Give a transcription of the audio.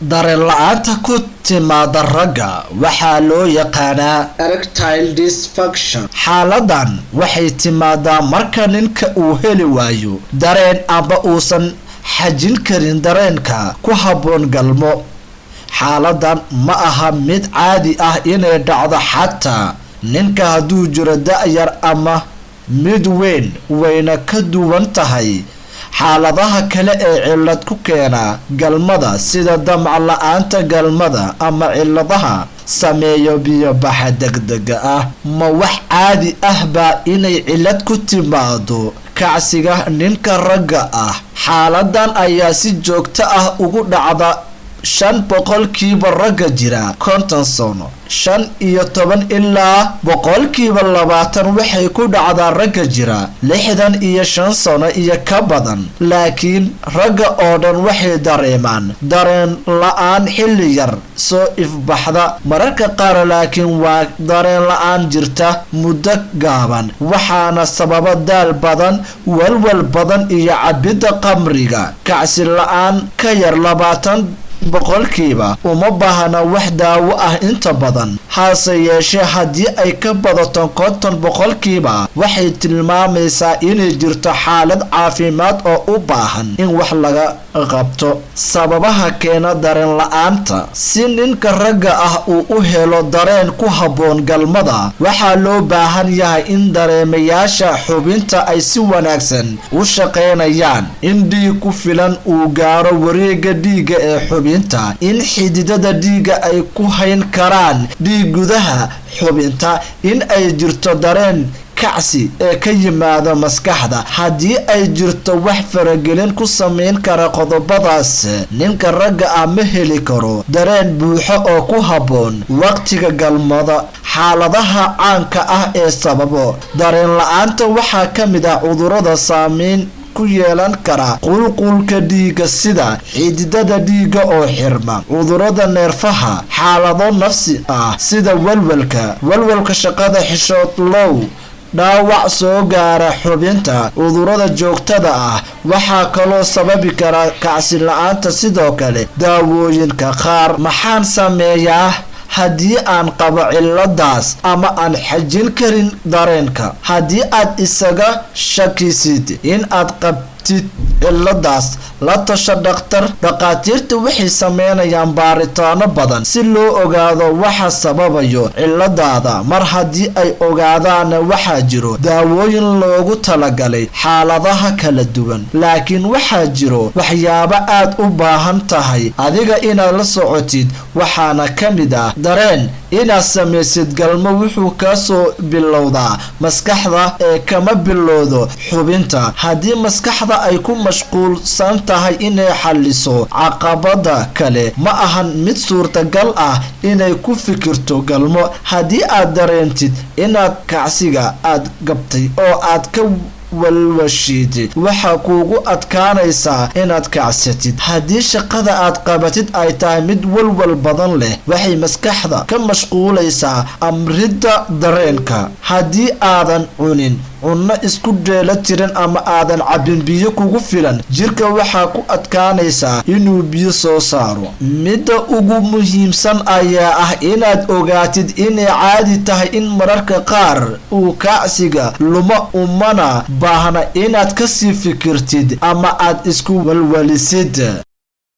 dareen la'aanta ku timaada ragga waxaa loo yaqaanaa erectile dysfunction. xaaladan waxay timaadaa marka ninka uu heli waayo dareen amba uusan xajin karin dareenka ku habboon galmo. xaaladan ma aha mid caadi ah inay dhacdo xataa ninka hadduu jiro da'yar ama mid weyn, wayna ka duwan tahay xaaladaha kale ee cillad ku keena galmada sida damac la'aanta galmada ama cilladaha sameeyo biyo-baxa degdega ah. ma wax caadi ah baa inay cillad ku timaado kacsiga ninka ragga ah? xaaladan ayaa si joogto ah ugu dhacda 5% ragga jira 50 sano, 15 ilaa 20% waxay ku dhacdaa ragga jira 65 sano iyo ka badan. laakiin ragga oo dhan waxay dareemaan dareen la'aan xilli yar soo ifbaxda mararka qaar, laakiin waa dareen la'aan jirta muddo gaaban, waxaana sababa daal badan, walwal badan iyo cabidda qamriga. kacsi la'aan ka yar 20% uma baahna wax daawo ah inta badan, hase yeeshee haddii ay ka badato 50% waxay tilmaamaysaa inay jirto xaalad caafimaad oo u baahan in wax laga qabto. sababaha keena dareen la'aanta: si ninka ragga ah uu u helo dareen ku habboon galmada, waxaa loo baahan yahay in dareemayaasha xubinta ay si wanaagsan u shaqaynayaan, in dhiig ku filan uu gaaro wareegga dhiigga ee xubinta, in xididada dhiigga ay ku hayn karaan dhiig gudaha xubinta, in ay jirto dareen kacsi ee ka yimaado maskaxda. haddii ay jirto wax faragelin ku samayn kara qodobadaas, ninka ragga ah ma heli karo dareen buuxo oo ku habboon waqtiga galmada. xaaladaha caanka ah ee sababo dareen la'aanta waxaa ka mid ah cudurrada saameyn ku yeelan kara qulqulka dhiigga sida xididada dhiigga oo xirma, cudurrada neerfaha, xaalado nafsi ah sida walwalka shaqada, xishood low, dhaawac soo gaara xubinta, cudurrada joogtada ah. waxaa kaloo sababi kara kacsi la'aanta sidoo kale daawooyinka qaar. maxaan sameeyaa haddii aan qabo cilladaas ama aan xajin karin dareenka? haddii aad isaga shakisid in aad qabtid cilladaas, la tasho dhakhtar. dhakhaatiirta waxay sameynayaan baaritaano badan si loo ogaado waxa sababayo cilladaada. mar haddii ay ogaadaanna waxaa jiro daawooyin loogu talagalay xaaladaha kala duwan, laakiin waxaa jiro waxyaabo aad u baahan tahay adiga inaad la socotid, waxaana ka mid ah dareen. inaad samaysid galmo wuxuu ka soo bilowdaa maskaxda ee kama bilowdo xubinta. haddii maskaxda ay ku mashquulsan tahay inay xalliso caqabada kale, ma ahan mid suurtagal ah inay ku fikirto galmo. haddii aad dareentid inaad kacsiga aad gabtay oo aad ka walwashid, waxaa kuugu adkaanaysaa inaad kacsatid. haddii shaqada aad qabatid ay tahay mid walwal badan leh, waxay maskaxda ka mashquulaysaa amridda dareenka. haddii aadan cunin cunno isku dheela tiran ama aadan cabbin biyo kugu filan, jirka waxaa ku adkaanaysaa inuu biyo soo saaro. midda ugu muhiimsan ayaa ah inaad ogaatid inay caadi tahay in mararka qaar uu kacsiga lumo, umana baahna inaad kasii fikirtid ama aad isku walwalisid.